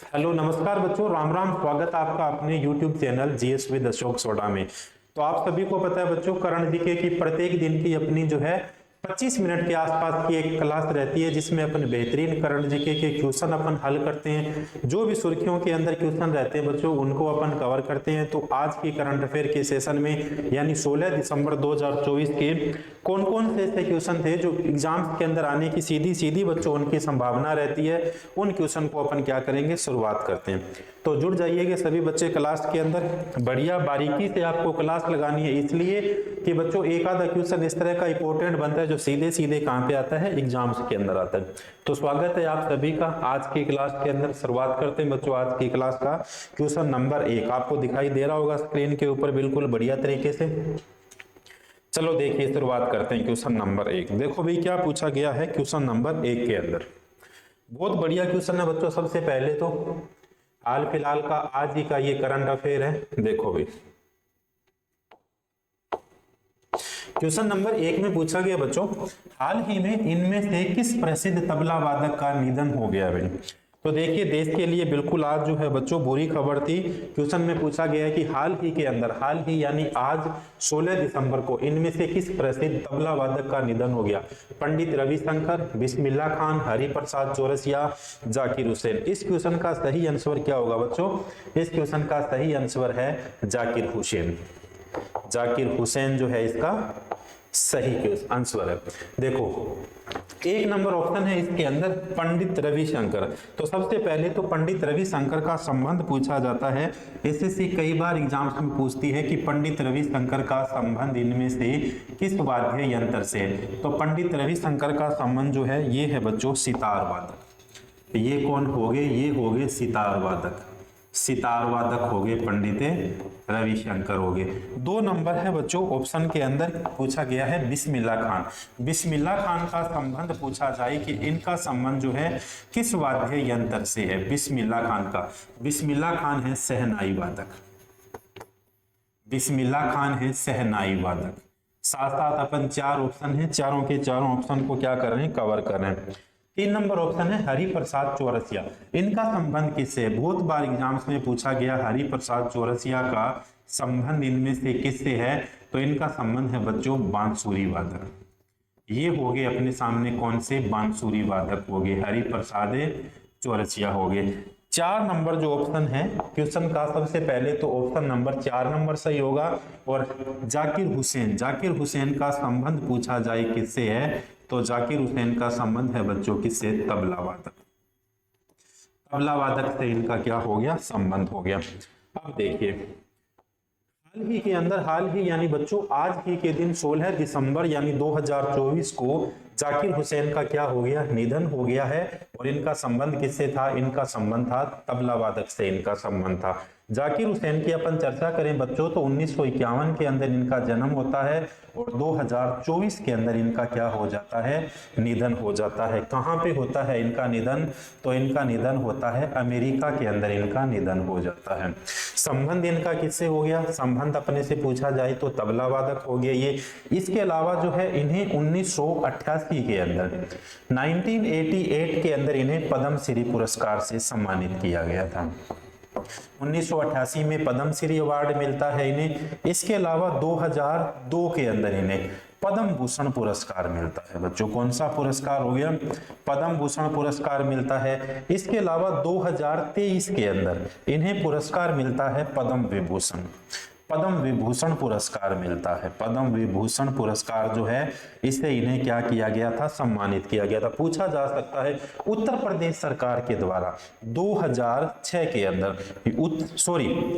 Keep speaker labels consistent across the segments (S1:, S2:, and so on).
S1: Hello नमस्कार बच्चों, राम राम। स्वागत है आपका अपने YouTube channel GS with Ashok soda में। तो आप सभी को पता है बच्चों, करंट जीके की प्रत्येक दिन की अपनी जो है 25 मिनट के आसपास की एक क्लास रहती है, जिसमें अपन बेहतरीन करंट जीके के क्वेश्चन अपन हल करते हैं। जो भी सुर्खियों के अंदर क्वेश्चन रहते हैं बच्चों, उनको अपन कवर करते हैं। तो आज की करंट अफेयर के सेशन में यानी 16 दिसंबर 2024 के कौन कौन से ऐसे क्वेश्चन थे जो एग्जाम्स के अंदर आने की सीधी सीधी बच्चों उनकी संभावना रहती है, उन क्वेश्चन को अपन क्या करेंगे, शुरुआत करते हैं। तो जुड़ जाइएगा सभी बच्चे क्लास के अंदर। बढ़िया बारीकी से आपको क्लास लगानी है, इसलिए कि बच्चों एक आधा क्वेश्चन इस तरह का इंपॉर्टेंट बनता है जो सीधे सीधे कहां पे आता है, एग्जाम्स के अंदर आता है। तो स्वागत है आप सभी का आज की क्लास के अंदर। शुरुआत करते हैं बच्चों आज की क्लास का। क्वेश्चन नंबर 1 आपको दिखाई दे रहा होगा स्क्रीन के ऊपर बिल्कुल बढ़िया तरीके से। चलो देखिए, शुरुआत करते हैं क्वेश्चन नंबर 1। देखो भाई क्या पूछा गया है क्वेश्चन नंबर 1 के अंदर। बहुत बढ़िया क्वेश्चन है बच्चों। सबसे पहले तो हाल फिलहाल का आज ही का ये करंट अफेयर है। देखो भाई क्वेश्चन नंबर 1 में पूछा गया बच्चों, हाल ही में इनमें से किस प्रसिद्ध तबला वादक का निधन हो गया भाई। तो देखिए देश के लिए बिल्कुल आज जो है बच्चों बुरी खबर थी। क्वेश्चन में पूछा गया है कि हाल ही के अंदर, हाल ही यानी आज 16 दिसंबर को इनमें से किस प्रसिद्ध तबला वादक का निधन हो गया। पंडित रविशंकर, बिस्मिल्लाह खान, हरिप्रसाद चौरसिया, जाकिर हुसैन। इस क्वेश्चन का सही आंसर क्या होगा बच्चों? इस क्वेश्चन का सही आंसर है जाकिर हुसैन। जाकिर हुसैन जो है इसका सही आंसर है। देखो एक नंबर ऑप्शन है इसके अंदर पंडित रविशंकर। तो सबसे पहले तो पंडित रविशंकर का संबंध पूछा जाता है। एसएससी कई बार एग्जाम्स में पूछती है कि पंडित रविशंकर का संबंध इनमें से किस वाद्य यंत्र से। तो पंडित रविशंकर का संबंध जो है ये है बच्चों सितार वादक। ये कौन हो गए? ये हो गए सितार वादक। सितार वादक हो गए पंडित रविशंकर हो गए। 2 नंबर है बच्चों ऑप्शन के अंदर पूछा गया है बिस्मिल्लाह खान। बिस्मिल्लाह खान का संबंध पूछा जाए कि इनका संबंध जो है किस वाद्य यंत्र से है। बिस्मिल्लाह खान का, बिस्मिल्लाह खान है शहनाई वादक। बिस्मिल्लाह खान है शहनाई वादक। साथ साथ अपन 4 ऑप्शन है, चारों के चारों ऑप्शन को क्या कर रहे हैं, कवर कर रहे हैं। 3 नंबर ऑप्शन है हरिप्रसाद चौरसिया। इनका संबंध किससे? बहुत बार एग्जाम्स में पूछा गया हरिप्रसाद चौरसिया का संबंध इनमें से किससे है। तो इनका संबंध है बच्चों बांसुरी वादक। ये हो गए अपने सामने कौन से? बांसुरी वादक हो गए, हरिप्रसाद चौरसिया हो गए। 4 नंबर जो ऑप्शन है क्वेश्चन का, सबसे पहले तो ऑप्शन नंबर 4 नंबर सही होगा। और जाकिर हुसैन, जाकिर हुसैन का संबंध पूछा जाए किससे है, तो जाकिर हुसैन का संबंध है बच्चों किससे? तबला वादक। तबला वादक से इनका क्या हो गया? संबंध हो गया। अब देखिए हाल ही के अंदर, हाल ही यानी बच्चों आज ही के दिन 16 दिसंबर यानी 2024 को जाकिर हुसैन का क्या हो गया? निधन हो गया है। और इनका संबंध किससे था? इनका संबंध था तबला वादक से, इनका संबंध था। जाकिर हुसैन की अपन चर्चा करें बच्चों तो 1951 के अंदर इनका जन्म होता है और 2024 के अंदर इनका क्या हो जाता है? निधन हो जाता है। कहां पे होता है इनका निधन? तो इनका निधन होता है अमेरिका के अंदर, इनका निधन हो जाता है। संबंध इनका किससे हो गया? संबंध अपने से पूछा जाए तो तबला वादक हो गया ये। इसके अलावा जो है इन्हें 1988 के अंदर, 1988 के अंदर इन्हें पद्मश्री पुरस्कार से सम्मानित किया गया था। 1988 में पद्मश्री अवार्ड मिलता है इन्हें। इसके अलावा 2002 के अंदर इन्हें पद्म भूषण पुरस्कार मिलता है। बच्चों कौन सा पुरस्कार हो गया? पद्म भूषण पुरस्कार मिलता है। इसके अलावा 2023 के अंदर इन्हें पुरस्कार मिलता है पद्म विभूषण। पद्म विभूषण पुरस्कार मिलता है। पद्म विभूषण पुरस्कार जो है इससे इन्हें क्या किया गया था? सम्मानित किया गया था। पूछा जा सकता है उत्तर प्रदेश सरकार के द्वारा 2006 के अंदर,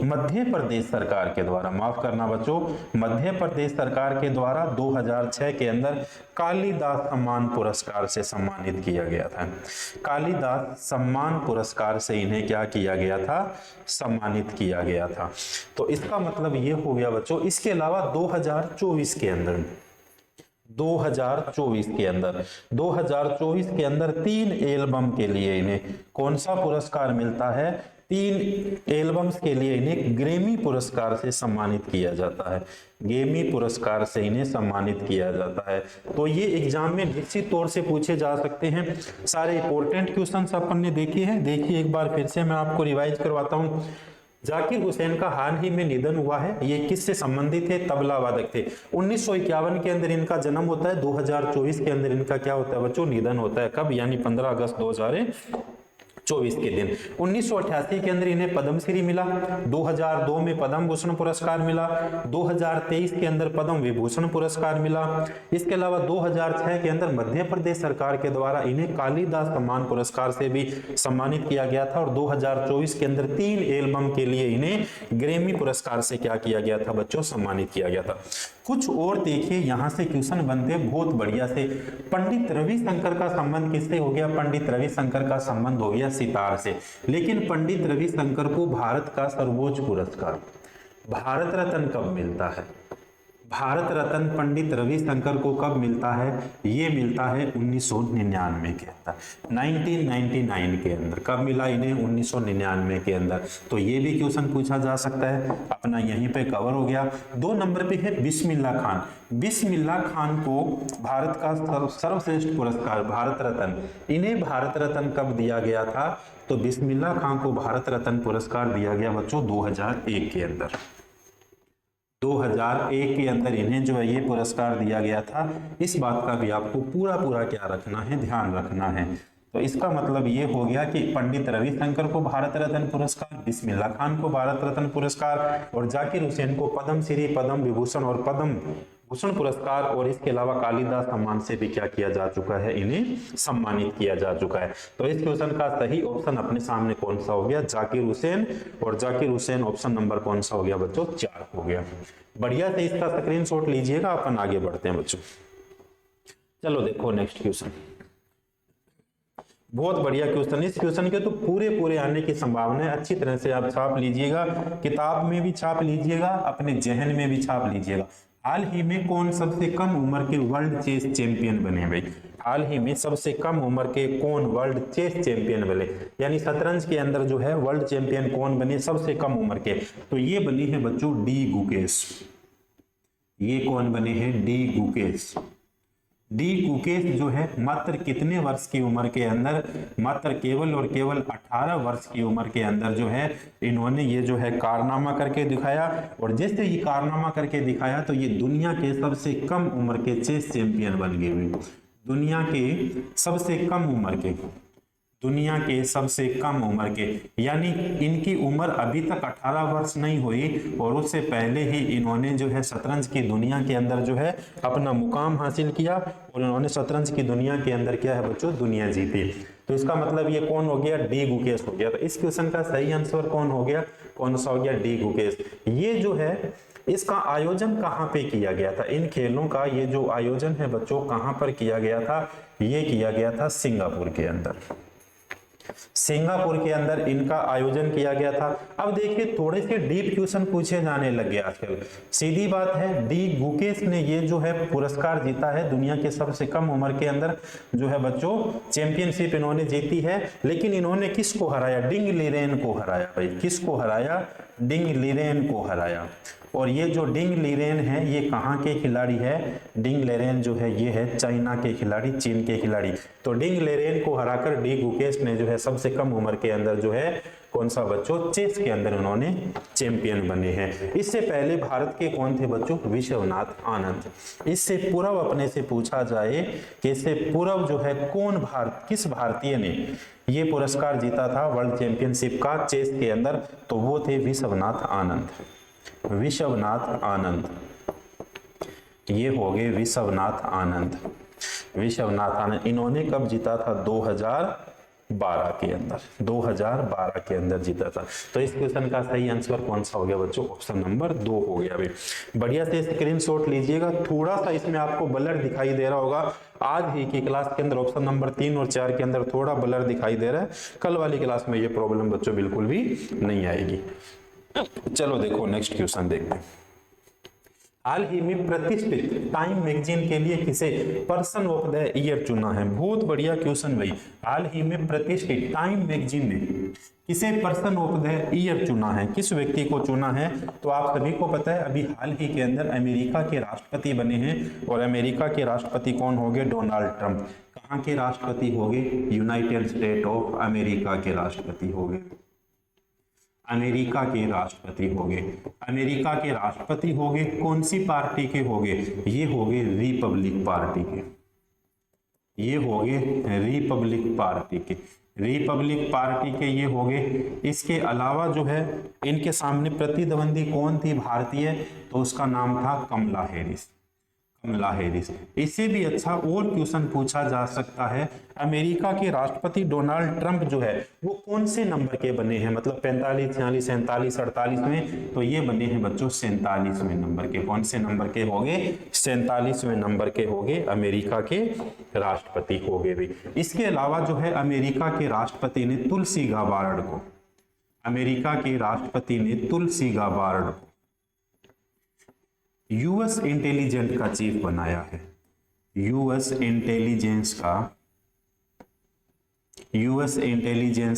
S1: मध्य प्रदेश सरकार के द्वारा, माफ करना बच्चों, मध्य प्रदेश सरकार के द्वारा 2006 के अंदर कालिदास सम्मान पुरस्कार से सम्मानित किया गया था। कालिदास सम्मान पुरस्कार से इन्हें क्या किया गया था? सम्मानित किया गया था। तो इसका मतलब ये हो गया बच्चों। इसके अलावा 2024 के अंदर, 2024 के अंदर, 2024 के अंदर 3 एल्बम के लिए इन्हें कौन सा पुरस्कार मिलता है? 3 एल्बम्स के लिए इन्हें ग्रैमी पुरस्कार से सम्मानित किया जाता है। ग्रैमी पुरस्कार से इन्हें सम्मानित किया जाता है। तो ये एग्जाम में निश्चित तौर से पूछे जा सकते हैं। सारे इंपॉर्टेंट क्वेश्चंस अपन ने देखे हैं। देखिए एक बार फिर से मैं आपको रिवाइज करवाता हूँ। जाकिर हुसैन का हाल ही में निधन हुआ है। ये किससे संबंधित है? तबला वादक थे। 1951 के अंदर इनका जन्म होता है। 2024 के अंदर इनका क्या होता है बच्चों? निधन होता है। कब? यानी 15 अगस्त 2024 के दिन। 1988 के अंदर इन्हें पद्मश्री मिला। 2002 में पद्म भूषण पुरस्कार मिला। 2023 के अंदर पद्म विभूषण पुरस्कार मिला। इसके अलावा 2006 के अंदर मध्य प्रदेश सरकार के द्वारा इन्हें कालिदास सम्मान पुरस्कार से भी सम्मानित किया गया था। और 2024 के अंदर 3 एल्बम के लिए इन्हें ग्रैमी पुरस्कार से क्या किया गया था बच्चों? सम्मानित किया गया था। कुछ और देखिए यहां से क्वेश्चन बनते बहुत बढ़िया से। पंडित रविशंकर का संबंध किससे हो गया? पंडित रविशंकर का संबंध हो गया सितार से। लेकिन पंडित रविशंकर को भारत का सर्वोच्च पुरस्कार भारत रत्न कब मिलता है? भारत रत्न पंडित रविशंकर को कब मिलता है? ये मिलता है 1999 के अंदर, 1999 के अंदर। कब मिला इन्हें? 1999 के अंदर। तो ये भी क्वेश्चन पूछा जा सकता है। अपना यहीं पे कवर हो गया। 2 नंबर पे है बिस्मिल्लाह खान। बिस्मिल्लाह खान को भारत का सर्वश्रेष्ठ पुरस्कार भारत रत्न, इन्हें भारत रत्न कब दिया गया था? तो बिस्मिल्लाह खान को भारत रत्न पुरस्कार दिया गया बच्चों 2001 के अंदर। 2001 के अंदर इन्हें जो है ये पुरस्कार दिया गया था। इस बात का भी आपको पूरा क्या रखना है? ध्यान रखना है। तो इसका मतलब ये हो गया कि पंडित रविशंकर को भारत रत्न पुरस्कार, बिस्मिल्लाह खान को भारत रत्न पुरस्कार और जाकिर हुसैन को पद्मश्री, पद्म विभूषण और पद्म भूषण पुरस्कार और इसके अलावा कालिदास सम्मान से भी क्या किया जा चुका है? इन्हें सम्मानित किया जा चुका है। तो इस क्वेश्चन का सही ऑप्शन अपने सामने कौन सा हो गया? जाकिर हुसैन। और जाकिर हुसैन ऑप्शन नंबर कौन सा हो गया बच्चों? 4 हो गया। बढ़िया से इसका स्क्रीनशॉट लीजिएगा। अपन आगे बढ़ते हैं बच्चों। चलो देखो नेक्स्ट क्वेश्चन। बहुत बढ़िया क्वेश्चन। इस क्वेश्चन के तो पूरे आने की संभावना है। अच्छी तरह से आप छाप लीजिएगा, किताब में भी छाप लीजिएगा, अपने जहन में भी छाप लीजिएगा। हाल ही में कौन सबसे कम उम्र के वर्ल्ड चेस चैंपियन बने भाई? हाल ही में सबसे कम उम्र के कौन वर्ल्ड चेस चैंपियन बने? यानी शतरंज के अंदर जो है वर्ल्ड चैंपियन कौन बने सबसे कम उम्र के? तो ये बनी है बच्चों डी गुकेश। ये कौन बने हैं? डी गुकेश। डी गुकेश जो है मात्र कितने वर्ष की उम्र के अंदर? मात्र केवल और केवल 18 वर्ष की उम्र के अंदर जो है इन्होंने ये जो है कारनामा करके दिखाया। और जैसे ये कारनामा करके दिखाया तो ये दुनिया के सबसे कम उम्र के चेस चैंपियन बन गए। दुनिया के सबसे कम उम्र के, दुनिया के सबसे कम उम्र के, यानी इनकी उम्र अभी तक 18 वर्ष नहीं हुई और उससे पहले ही इन्होंने जो है शतरंज की दुनिया के अंदर जो है अपना मुकाम हासिल किया और इन्होंने शतरंज की दुनिया के अंदर क्या है बच्चों? दुनिया जीती। तो इसका मतलब ये कौन हो गया? डी गुकेश हो गया। तो इस क्वेश्चन का सही आंसर कौन हो गया? कौन सा हो गया? डी गुकेश। ये जो है इसका आयोजन कहाँ पे किया गया था? इन खेलों का ये जो आयोजन है बच्चों कहाँ पर किया गया था? ये किया गया था सिंगापुर के अंदर। सिंगापुर के अंदर इनका आयोजन किया गया था। अब देखिए थोड़े से डीप क्वेश्चन पूछे जाने लगे आजकल। सीधी बात है, डी गुकेश ने ये जो है पुरस्कार जीता है दुनिया के सबसे कम उम्र के अंदर जो है बच्चों चैंपियनशिप इन्होंने जीती है। लेकिन इन्होंने किसको हराया? डिंग लीरेन को हराया भाई। किसको हराया? डिंग लीरेन को हराया। और ये जो डिंग लीरेन है ये कहाँ के खिलाड़ी है? डिंग लीरेन जो है ये है चाइना के खिलाड़ी, चीन के खिलाड़ी। तो डिंग लीरेन को हराकर डी गुकेश ने जो है सबसे कम उम्र के अंदर जो है कौन सा बच्चों? चेस के अंदर उन्होंने चैंपियन बने हैं। इससे पहले भारत के कौन थे बच्चों? विश्वनाथ आनंद। इससे पूर्व अपने से पूछा जाए कि इससे पूर्व जो है किस भारतीय ने ये पुरस्कार जीता था वर्ल्ड चैंपियनशिप का चेस के अंदर? तो वो थे विश्वनाथ आनंद। विश्वनाथ आनंद, ये हो गए विश्वनाथ आनंद। विश्वनाथ आनंद इन्होंने कब जीता था? 2012 के अंदर। 2012 के अंदर जीता था। तो इस क्वेश्चन का सही आंसर कौन सा हो गया बच्चों? ऑप्शन नंबर 2 हो गया। भाई बढ़िया से स्क्रीनशॉट लीजिएगा। थोड़ा सा इसमें आपको ब्लर दिखाई दे रहा होगा। आज ही की क्लास के अंदर ऑप्शन नंबर 3 और 4 के अंदर थोड़ा ब्लर दिखाई दे रहा है। कल वाली क्लास में ये प्रॉब्लम बच्चों बिल्कुल भी नहीं आएगी। चलो देखो नेक्स्ट क्वेश्चन देखते हैं। हाल ही में प्रतिष्ठित टाइम मैगजीन के लिए किसे पर्सन ऑफ द ईयर चुना है? बहुत बढ़िया क्वेश्चन भाई। हाल ही में प्रतिष्ठित टाइम मैगजीन ने किसे पर्सन ऑफ द ईयर चुना है, किस व्यक्ति को चुना है? तो आप सभी को पता है अभी हाल ही के अंदर अमेरिका के राष्ट्रपति बने हैं, और अमेरिका के राष्ट्रपति कौन हो गए? Donald Trump. कहाँ के राष्ट्रपति हो गए? यूनाइटेड स्टेट ऑफ अमेरिका के राष्ट्रपति हो गए। अमेरिका के राष्ट्रपति हो गए। अमेरिका के राष्ट्रपति हो गए, कौन सी पार्टी के हो गए? ये हो गए रिपब्लिक पार्टी के। ये हो गए रिपब्लिक पार्टी के। रिपब्लिक पार्टी के ये हो गए। इसके अलावा जो है इनके सामने प्रतिद्वंदी कौन थी भारतीय? तो उसका नाम था कमला हैरिस। कमला हैरिस। इससे भी अच्छा और क्वेश्चन पूछा जा सकता है, अमेरिका के राष्ट्रपति डोनाल्ड ट्रंप जो है वो कौन से नंबर के बने हैं? मतलब 45, 46, 47, 48 में? तो ये बने हैं बच्चों 47वें नंबर के। कौन से नंबर के हो गए? 47वें नंबर के हो गए, अमेरिका के राष्ट्रपति हो गए भी। इसके अलावा जो है अमेरिका के राष्ट्रपति ने तुलसी गाबार्ड को, अमेरिका के राष्ट्रपति ने तुलसी गाबार्ड को यूएस इंटेलिजेंस का चीफ बनाया है। यूएस इंटेलिजेंस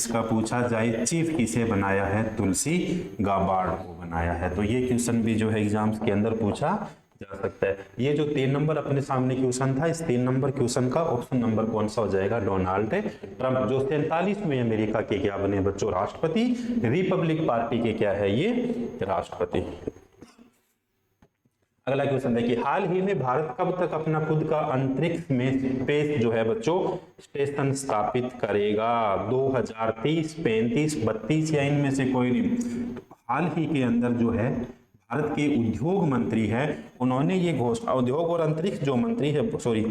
S1: का पूछा जाए चीफ किसे बनाया है? तुलसी गाबार्ड को बनाया है। तो ये क्वेश्चन भी जो है एग्जाम्स के अंदर पूछा जा सकता है। ये जो 3 नंबर अपने सामने क्वेश्चन था, इस 3 नंबर क्वेश्चन का ऑप्शन नंबर कौन सा हो जाएगा? डोनाल्ड ट्रंप, जो 47वें अमेरिका के क्या बने बच्चों? राष्ट्रपति। रिपब्लिक पार्टी के क्या है ये? राष्ट्रपति। अगला क्वेश्चन देखिए, हाल ही में भारत कब तक अपना खुद का अंतरिक्ष में स्पेस जो है बच्चों स्टेशन स्थापित करेगा? 2030, 35, 32 या इनमें से कोई नहीं? तो हाल ही के अंदर जो है भारत के उद्योग मंत्री है, उन्होंने ये घोषणा, उद्योग और अंतरिक्ष जो मंत्री है,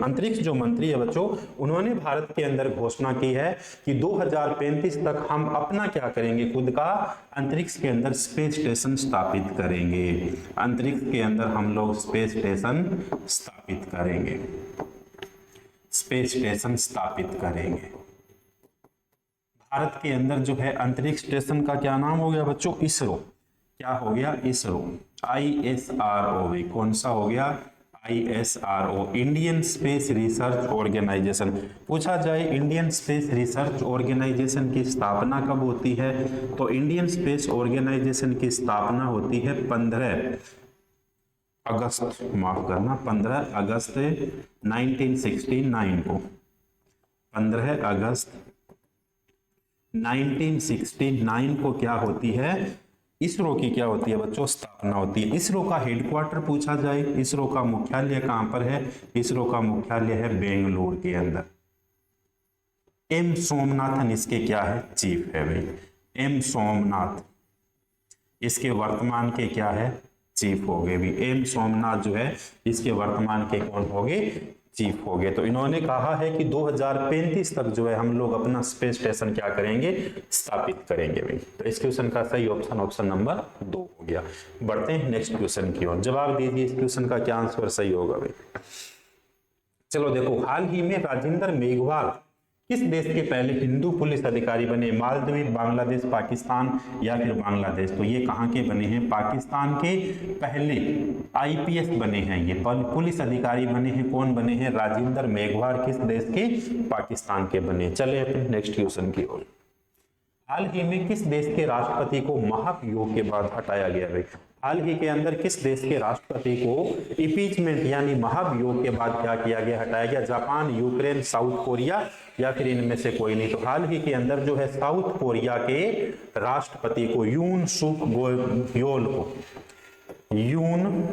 S1: अंतरिक्ष जो मंत्री है बच्चों, उन्होंने भारत के अंदर घोषणा की है कि 2035 तक हम अपना क्या करेंगे? खुद का अंतरिक्ष के अंदर स्पेस स्टेशन स्थापित करेंगे। अंतरिक्ष के अंदर हम लोग स्पेस स्टेशन स्थापित करेंगे। स्पेस स्टेशन स्थापित करेंगे। भारत के अंदर जो है अंतरिक्ष स्टेशन का क्या नाम हो गया बच्चों? इसरो। क्या हो गया? इसरो। ISRO। कौन सा हो गया? ISRO, Indian space research organisation. पूछा जाए इंडियन स्पेस रिसर्च ऑर्गेनाइजेशन की स्थापना कब होती है? तो इंडियन स्पेस ऑर्गेनाइजेशन की स्थापना होती है 15 अगस्त, माफ करना, 15 अगस्त 1969 को। 15 अगस्त 1969 को क्या होती है? इसरो की क्या होती है बच्चों? स्थापना होती है। इसरो का हेडक्वार्टर पूछा जाए, इसरो का मुख्यालय कहां पर है? इसरो का मुख्यालय है बेंगलुरु के अंदर। एम सोमनाथन इसके क्या है? चीफ है भाई। एम सोमनाथ इसके वर्तमान के क्या है? चीफ हो गए भी। एम सोमनाथ जो है इसके वर्तमान के कौन हो गए? चीफ हो गए। तो इन्होंने कहा है कि 2035 तक जो है हम लोग अपना स्पेस स्टेशन क्या करेंगे? स्थापित करेंगे भाई। तो इस क्वेश्चन का सही ऑप्शन ऑप्शन नंबर 2 हो गया। बढ़ते हैं नेक्स्ट क्वेश्चन की ओर। जवाब दीजिए इस क्वेश्चन का क्या आंसर सही होगा भाई। चलो देखो, हाल ही में राजेंद्र मेघवाल किस देश के पहले हिंदू पुलिस अधिकारी बने? मालदीव, बांग्लादेश, पाकिस्तान या फिर बांग्लादेश? तो ये कहाँ के बने हैं? पाकिस्तान के पहले IPS बने हैं, ये पुलिस अधिकारी बने हैं। कौन बने हैं? राजेंद्र मेघवाल। किस देश के? पाकिस्तान के बने। चले अपने नेक्स्ट क्वेश्चन की ओर। हाल ही में किस देश के राष्ट्रपति को महाभियोग के बाद हटाया गया भाई? हाल ही के अंदर किस देश के राष्ट्रपति को इम्पीचमेंट यानी महाभियोग के बाद क्या किया गया? हटाया गया। जापान, यूक्रेन, साउथ कोरिया या फिर इनमें से कोई नहीं? तो हाल ही के अंदर जो है साउथ कोरिया के राष्ट्रपति को यून सुक योल को यून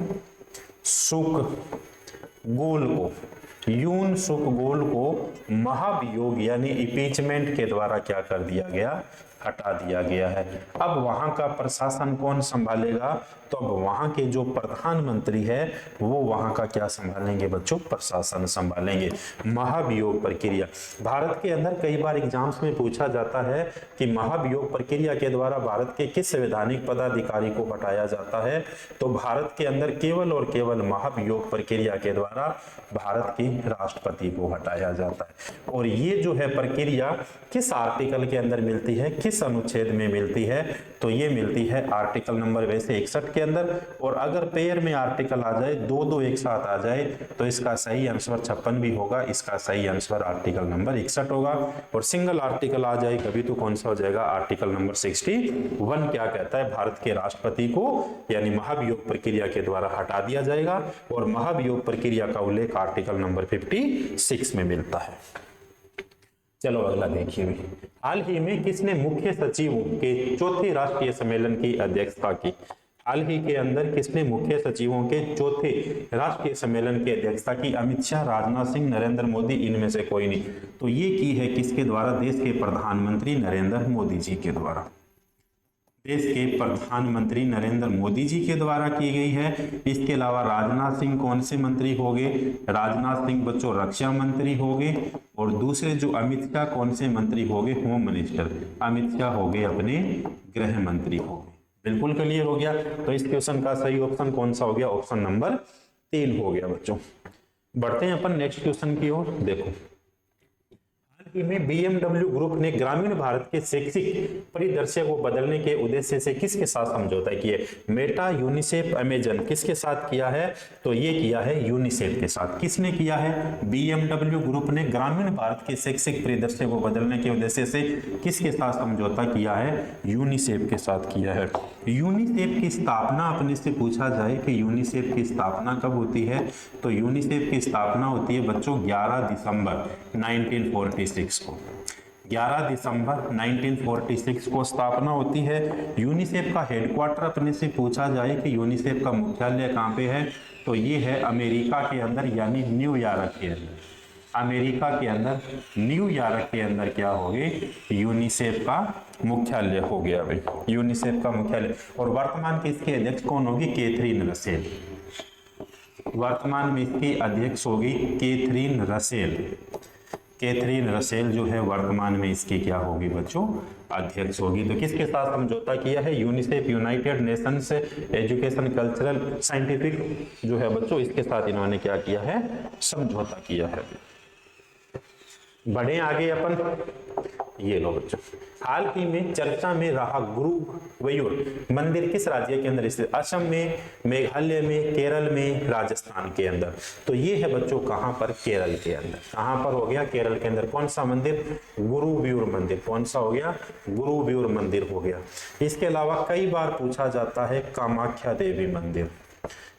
S1: सुक गोल को महाभियोग यानी इम्पीचमेंट के द्वारा क्या कर दिया गया? हटा दिया गया है। अब वहां का प्रशासन कौन संभालेगा? तो अब वहां के जो प्रधानमंत्री है वो वहां का क्या संभालेंगे बच्चों? प्रशासन संभालेंगे। महाभियोग प्रक्रिया भारत के अंदर कई बार एग्जाम्स में पूछा जाता है कि महाभियोग प्रक्रिया के द्वारा भारत के किस संवैधानिक पदाधिकारी को हटाया जाता है? तो भारत के अंदर केवल और केवल महाभियोग प्रक्रिया के द्वारा भारत के राष्ट्रपति को हटाया जाता है। और ये जो है प्रक्रिया किस आर्टिकल के अंदर मिलती है? किस अनुच्छेद में मिलती है? तो ये मिलती है आर्टिकल नंबर वैसे 61 के अंदर, और अगर पेयर में आर्टिकल आ जाए, दो दो एक साथ आ जाए, तो इसका सही आंसर 56 भी होगा, इसका सही आंसर आर्टिकल नंबर 61 होगा। और सिंगल आर्टिकल आ जाए कभी तो कौन सा हो जाएगा, आर्टिकल नंबर 61 क्या कहता है, भारत के राष्ट्रपति को यानी महाभियोग प्रक्रिया के द्वारा हटा दिया जाएगा, और महाभियोग प्रक्रिया का उल्लेख आर्टिकल नंबर 56 में मिलता है। चलो अगला देखिए, हाल ही में किसने मुख्य सचिवों के चौथे राष्ट्रीय सम्मेलन की अध्यक्षता की। हाल ही के अंदर किसने मुख्य सचिवों के चौथे राष्ट्रीय सम्मेलन की अध्यक्षता की। अमित शाह, राजनाथ सिंह, नरेंद्र मोदी, इनमें से कोई नहीं। तो ये की है किसके द्वारा, देश के प्रधानमंत्री नरेंद्र मोदी जी के द्वारा, देश के प्रधानमंत्री नरेंद्र मोदी जी के द्वारा की गई है। इसके अलावा राजनाथ सिंह कौन से मंत्री हो गए, राजनाथ सिंह बच्चों रक्षा मंत्री हो गए, और दूसरे जो अमित शाह कौन से मंत्री हो गए, होम मिनिस्टर, अमित शाह हो गए अपने गृह मंत्री हो गए। बिल्कुल क्लियर हो गया। तो इस क्वेश्चन का सही ऑप्शन कौन सा हो गया, ऑप्शन नंबर 3 हो गया बच्चों। बढ़ते हैं अपन नेक्स्ट क्वेश्चन की ओर। देखो, में BMW ग्रुप ने ग्रामीण भारत के शैक्षिक परिदृश्य को बदलने के उद्देश्य से किसके साथ समझौता किया है। मेटा, यूनिसेफ, अमेजन, किसके साथ किया है, तो ये किया है यूनिसेफ के साथ। किसने किया है, BMW ग्रुप ने ग्रामीण भारत के शैक्षिक परिदृश्य को बदलने के उद्देश्य से किसके साथ समझौता किया है, यूनिसेफ के साथ किया है। यूनिसेफ की स्थापना अपने से पूछा जाए कि यूनिसेफ की स्थापना कब होती है, तो यूनिसेफ की स्थापना होती है बच्चों 11 दिसंबर 1946 को। 11 दिसंबर 1946 को स्थापना होती है। यूनिसेफ का हेडक्वार्टर अपने से पूछा जाए कि यूनिसेफ का मुख्यालय कहाँ पे है, तो ये है अमेरिका के अंदर यानी न्यूयॉर्क के अंदर। अमेरिका के अंदर न्यूयॉर्क के अंदर क्या हो गए, यूनिसेफ का मुख्यालय हो गया भाई, यूनिसेफ का मुख्यालय। और वर्तमान के इसके अध्यक्ष कौन होगी, कैथरीन रसेल। वर्तमान में इसकी अध्यक्ष होगी कैथरीन रसेल। कैथरीन रसेल जो है वर्तमान में इसकी क्या होगी बच्चों, अध्यक्ष होगी। तो किसके साथ समझौता किया है, UNICEF, United Nations education cultural scientific जो है बच्चों, इसके साथ इन्होंने क्या किया है, समझौता किया है। बढ़े आगे अपन, ये लो बच्चों, हाल ही में चर्चा में रहा गुरुवायूर मंदिर किस राज्य के अंदर स्थित, असम में, मेघालय में, केरल में, राजस्थान के अंदर। तो ये है बच्चों कहां पर, केरल के अंदर। कहां पर हो गया, केरल के अंदर। कौन सा मंदिर, गुरुवायूर मंदिर। कौन सा हो गया, गुरुवायूर मंदिर हो गया। इसके अलावा कई बार पूछा जाता है कामाख्या देवी मंदिर।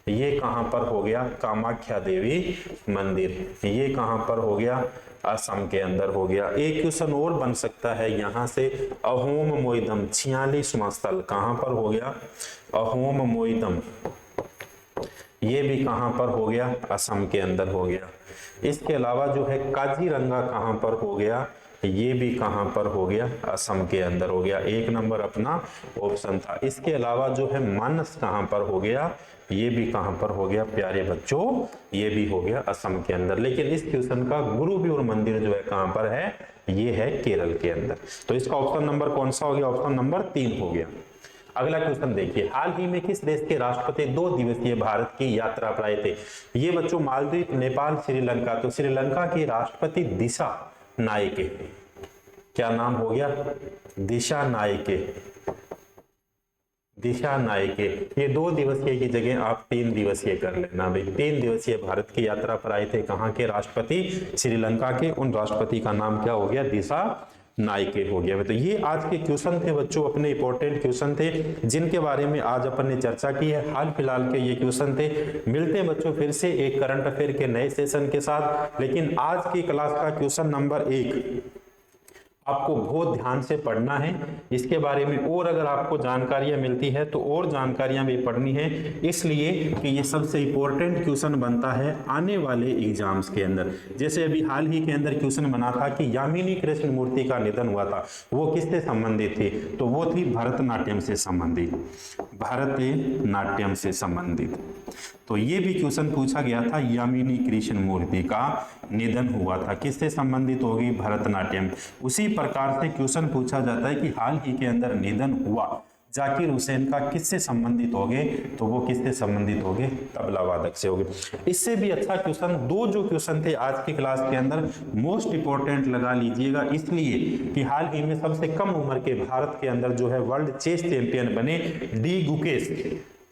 S1: ये कहां पर हो गया, कामाख्या देवी मंदिर। ये कहां पर हो गया, असम के अंदर हो गया। एक क्वेश्चन और बन सकता है यहां से, अहोम मोइदम 46वां स्थल कहां पर हो गया, अहोम मोइदम, ये भी कहां पर हो गया, असम के अंदर हो गया। इसके अलावा जो है काजीरंगा कहां पर हो गया, ये भी कहां पर हो गया, असम के अंदर हो गया। 1 नंबर अपना ऑप्शन था। इसके अलावा जो है मानस कहां पर हो गया, ये भी कहां पर हो गया प्यारे बच्चों, ये भी हो गया असम के अंदर। लेकिन इस क्वेश्चन का गुरुवायूर मंदिर जो है कहां पर है, ये है केरल के अंदर। तो इसका ऑप्शन नंबर कौन सा हो गया, ऑप्शन नंबर 3 हो गया। अगला क्वेश्चन देखिए, हाल ही में किस देश के राष्ट्रपति 2 दिवसीय भारत की यात्रा पर आए थे। ये बच्चों मालदीव, नेपाल, श्रीलंका। तो श्रीलंका के राष्ट्रपति दिशा नायके, क्या नाम हो गया, दिशा नायके, दिशा नायके। ये 2 दिवसीय की जगह आप 3 दिवसीय कर लेना भाई। 3 दिवसीय भारत की यात्रा पर आए थे कहां के राष्ट्रपति, श्रीलंका के। उन राष्ट्रपति का नाम क्या हो गया, दिशा नायके हो गया। तो ये आज के क्वेश्चन थे बच्चों, अपने इंपॉर्टेंट क्वेश्चन थे जिनके बारे में आज अपन ने चर्चा की है। हाल फिलहाल के ये क्वेश्चन थे। मिलते हैं बच्चों फिर से एक करंट अफेयर के नए सेशन के साथ। लेकिन आज की क्लास का क्वेश्चन नंबर 1 आपको बहुत ध्यान से पढ़ना है। इसके बारे में और अगर आपको जानकारियां मिलती है तो और जानकारियां भी पढ़नी है, इसलिए कि ये सबसे इंपॉर्टेंट क्वेश्चन बनता है आने वाले एग्जाम्स के अंदर। जैसे अभी हाल ही के अंदर क्वेश्चन बना था कि यामिनी कृष्ण मूर्ति का निधन हुआ था, वो किससे संबंधित थी, तो वो थी भरतनाट्यम से संबंधित, भरतनाट्यम से संबंधित। तो ये भी क्वेश्चन पूछा गया था, यामिनी कृष्ण मूर्ति का निधन हुआ था, किससे संबंधित होगी, भरतनाट्यम। उसी प्रकार से क्वेश्चन पूछा जाता है कि हाल ही के अंदर निधन हुआ जाकिर हुसैन का, किससे संबंधित होगे, तो वो किससे संबंधित होगे, तबला वादक से होगे। इससे भी अच्छा क्वेश्चन 2 जो क्वेश्चन थे आज की क्लास के अंदर मोस्ट इंपोर्टेंट लगा लीजिएगा, इसलिए कि हाल ही में सबसे कम उम्र के भारत के अंदर जो है वर्ल्ड चेस चैंपियन बने डी गुकेश।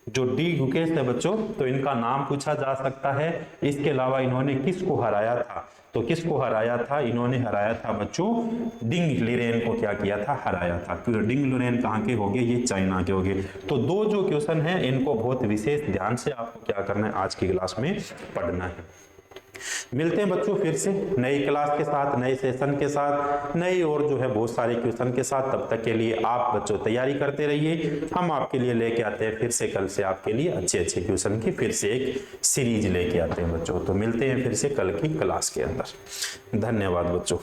S1: जो डी गुकेश है बच्चों, तो इनका नाम पूछा जा सकता है। इसके अलावा इन्होंने किसको हराया था, तो किसको हराया था, इन्होंने हराया था बच्चों डिंग लिरेन को क्या किया था, हराया था। क्योंकि डिंग लिरेन कहाँ के हो गए, ये चाइना के हो गए। तो दो जो क्वेश्चन है इनको बहुत विशेष ध्यान से आपको क्या करना है, आज की क्लास में पढ़ना है। मिलते हैं बच्चों फिर से नई क्लास के साथ, नए सेशन के साथ, नई और जो है बहुत सारे क्वेश्चन के साथ। तब तक के लिए आप बच्चों तैयारी करते रहिए। हम आपके लिए लेके आते हैं फिर से कल से आपके लिए अच्छे अच्छे क्वेश्चन की फिर से एक सीरीज लेके आते हैं बच्चों। तो मिलते हैं फिर से कल की क्लास के अंदर। धन्यवाद बच्चों।